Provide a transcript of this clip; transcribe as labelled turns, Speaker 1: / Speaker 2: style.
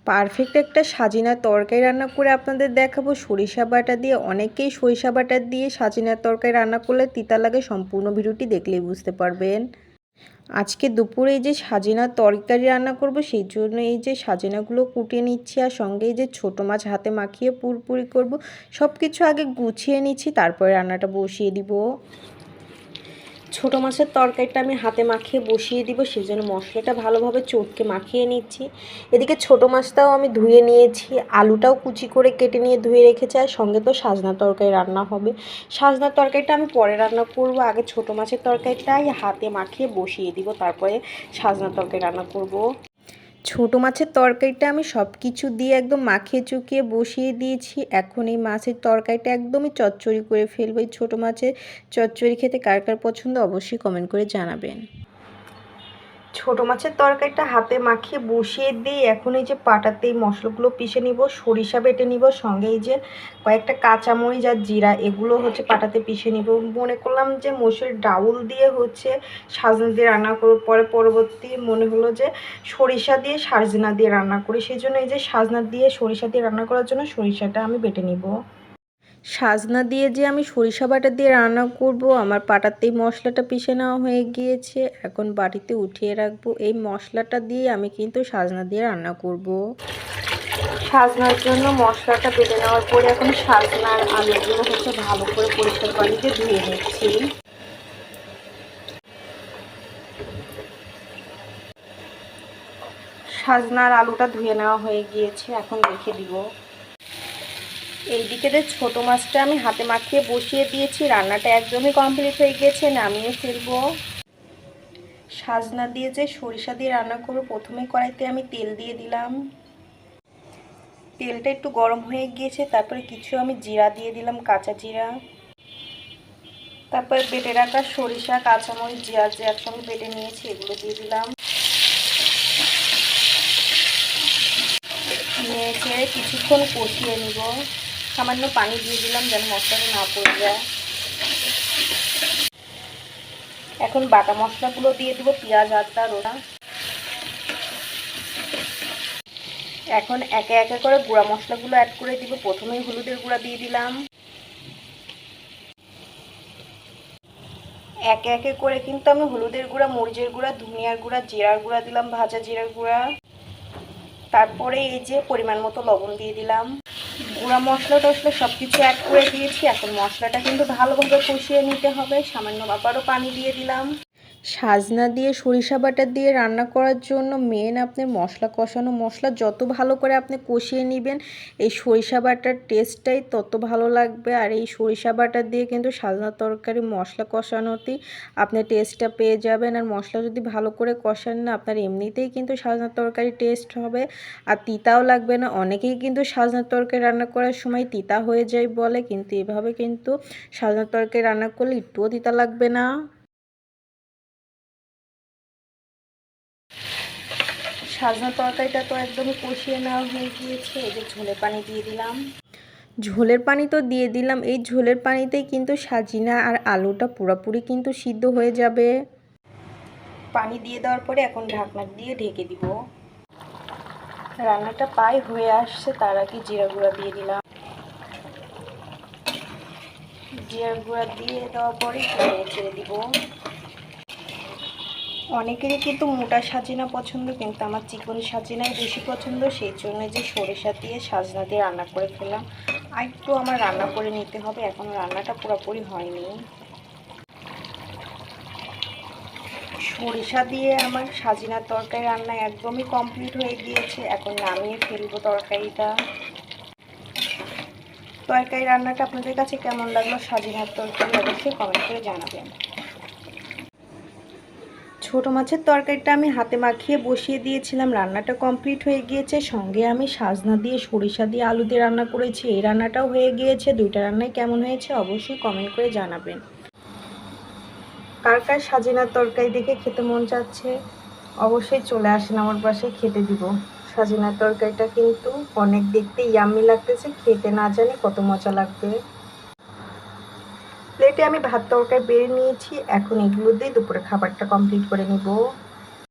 Speaker 1: Perfect একটা সাজিনার তরকারি রান্না করে আপনাদের দেখাবো সরিষা বাটা দিয়ে। অনেকেই সরিষা বাটা দিয়ে সাজিনার তরকারি রান্না করলে তিতা লাগে, সম্পূর্ণ ভিডিওটি দেখলেই বুঝতে পারবেন। আজকে দুপুরে এই যে সাজিনার তরকারি রান্না করব, সেই জন্য এই যে সাজিনাগুলো কুটিয়ে নিচ্ছি, আর সঙ্গে এই যে ছোটো মাছ হাতে মাখিয়ে পুরপুরি করব। সব কিছু আগে গুছিয়ে নিচ্ছি, তারপরে রান্নাটা বসিয়ে দিব। ছোটো মাছের তরকারিটা আমি হাতে মাখিয়ে বসিয়ে দিব, সেই জন্য মশলাটা ভালোভাবে চটকে মাখিয়ে নিচ্ছি। এদিকে ছোটো মাছটাও আমি ধুয়ে নিয়েছি, আলুটাও কুচি করে কেটে নিয়ে ধুয়ে রেখেছি, আর সঙ্গে তো সাজনার তরকারি রান্না হবে। সাজনার তরকারিটা আমি পরে রান্না করব, আগে ছোটো মাছের তরকারিটাই হাতে মাখিয়ে বসিয়ে দিব, তারপরে সাজনার তরকারি রান্না করব। ছোটো মাছের তরকারিটা আমি সব কিছু দিয়ে একদম মাখিয়ে চুকিয়ে বসিয়ে দিয়েছি। এখন এই মাছের তরকারিটা একদমই চচ্চড়ি করে ফেলবো। এই ছোটো মাছের চচ্চড়ি খেতে কার কার পছন্দ অবশ্যই কমেন্ট করে জানাবেন। ছোটো মাছের তরকারিটা হাতে মাখিয়ে বসিয়ে দিয়ে এখন এই যে পাটাতে এই মশলাগুলো পিষে নিব, সরিষা বেটে নিব, সঙ্গে এই যে কয়েকটা কাঁচামরিচ আর জিরা এগুলো হচ্ছে পাটাতে পিষে নিব। মনে করলাম যে মসুরের ডাউল দিয়ে হচ্ছে সাজনা দিয়ে রান্না করব, পরে পরবর্তী মনে হলো যে সরিষা দিয়ে সাজনা দিয়ে রান্না করি, সেই জন্য এই যে সাজনা দিয়ে সরিষা দিয়ে রান্না করার জন্য সরিষাটা আমি বেটে নিব। সাজনা দিয়ে যে আমি সরিষা বাটা দিয়ে রান্না করব, আমার পাটাতেই মশলাটা পিষে নেওয়া হয়ে গিয়েছে। এখন বাটিতে উঠিয়ে রাখবো। এই মশলাটা দিয়ে আমি কিন্তু সাজনা দিয়ে রান্না করব। সাজনার জন্য মশলাটা বেটে নেওয়ার পরে এখন সাজনার আলুগুলো হচ্ছে ভালো করে পরিষ্কার পানিতে ধুয়ে নিচ্ছি। সাজনার আলুটা ধুয়ে নেওয়া হয়ে গিয়েছে, এখন রেখে দিব। এইদিকে ছোটো মাছটা আমি হাতে মাখিয়ে বসিয়ে দিয়েছি, রান্নাটা একদমই কমপ্লিট হয়ে গিয়েছে, নামিয়ে ফেলবো। সাজনা দিয়ে যে সরিষা দিয়ে রান্না করবো, প্রথমে কড়াইতে আমি তেল দিয়ে দিলাম। তেলটা একটু গরম হয়ে গিয়েছে, তারপরে কিছু আমি জিরা দিয়ে দিলাম, কাঁচা জিরা। তারপরে বেটে রাখা সরিষা, কাঁচামরিচ, জিরা যে একসঙ্গে বেটে নিয়েছি এগুলো দিয়ে দিলাম। নেড়ে কিছুক্ষণ কষিয়ে নিব। সামান্য পানি দিয়ে দিলাম যেন মশলাটা না পড়ে যায়। এখন বাটা মশলাগুলো দিয়ে দেবো, পেঁয়াজ, আদা, রসুন। এখন একে একে করে গুঁড়া মশলাগুলো অ্যাড করে দিব। প্রথমেই হলুদের গুঁড়া দিয়ে দিলাম। একে একে করে কিন্তু আমি হলুদের গুঁড়া, মরিচের গুঁড়া, ধনিয়ার গুঁড়া, জিরার গুঁড়া দিলাম, ভাজা জিরার গুঁড়া। তারপরে এই যে পরিমাণ মতো লবণ দিয়ে দিলাম। গুঁড়া মশলা টশলা সব কিছু অ্যাড করে দিয়েছি। এখন মশলাটা কিন্তু ভালোভাবে কষিয়ে নিতে হবে। সামান্য আবারও পানি দিয়ে দিলাম। সাজনা দিয়ে সরিষা বাটা দিয়ে রান্না করার জন্য মেন আপনার মশলা কষানো। মশলা যত ভালো করে আপনি কষিয়ে নেবেন, এই সরিষা বাটার টেস্টটাই তত ভালো লাগবে। আর এই সরিষা বাটা দিয়ে কিন্তু সাজনা তরকারি মশলা কষানোতেই আপনি টেস্টটা পেয়ে যাবেন। আর মশলা যদি ভালো করে কষান না, আপনার এমনিতেই কিন্তু সাজনা তরকারি টেস্ট হবে, আর তিতাও লাগবে না। অনেকেই কিন্তু সাজনা তরকারি রান্না করার সময় তিতা হয়ে যায় বলে, কিন্তু এভাবে কিন্তু সাজনা তরকারি রান্না করলে একটুও তিতা লাগবে না। সাজনা তরকারিটা তো একদমই কষিয়ে নেওয়া হয়ে গিয়েছে। এই যে ঝোলের পানি দিয়ে দিলাম। ঝোলের পানি তো দিয়ে দিলাম। এই ঝোলের পানিতেই কিন্তু সাজিনা আর আলুটা পুরোপুরি কিন্তু সিদ্ধ হয়ে যাবে। পানি দিয়ে দেওয়ার পরে এখন ঢাকনা দিয়ে ঢেকে দিব। রান্নাটা প্রায় হয়ে আসছে, তার আগে জিরা গুঁড়া দিয়ে দিলাম। জিরা গুঁড়া দিয়ে দেওয়ার পরে নেড়ে ছেড়ে দিব। অনেকেরই কিন্তু মোটা সাজিনা পছন্দ, কিন্তু আমার চিকন সাজিনাই বেশি পছন্দ, সেই জন্য যে সরিষা দিয়ে সাজনা দিয়ে রান্না করে ফেললাম। আর একটু আমার রান্না করে নিতে হবে, এখন রান্নাটা পুরোপুরি হয়নি। সরিষা দিয়ে আমার সাজিনার তরকারি রান্না একদমই কমপ্লিট হয়ে গিয়েছে। এখন নামিয়ে ফেলবো তরকারিটা। তরকারি রান্নাটা আপনাদের কাছে কেমন লাগলো, সাজিনার তরকারি অবশ্যই কমেন্ট করে জানাবেন। ছোটো মাছের তরকারিটা আমি হাতে মাখিয়ে বসিয়ে দিয়েছিলাম, রান্নাটা কমপ্লিট হয়ে গিয়েছে। সঙ্গে আমি সাজনা দিয়ে সরিষা দিয়ে আলু দিয়ে রান্না করেছি, এই রান্নাটাও হয়ে গিয়েছে। দুইটা রান্নাই কেমন হয়েছে অবশ্যই কমেন্ট করে জানাবেন। কার কার সাজিনার তরকারি দেখে খেতে মন চাচ্ছে অবশ্যই চলে আসেন আমার বাসায়, খেতে দিব। সাজিনার তরকারিটা কিন্তু অনেক দেখতে ইয়াম্মি লাগতেছে, খেতে না জানি কত মজা লাগবে। প্লেটে আমি ভাত তরকারি বেড়ে নিয়েছি, এখন এগুলো দিয়ে দুপুরে খাবারটা কমপ্লিট করে নিব।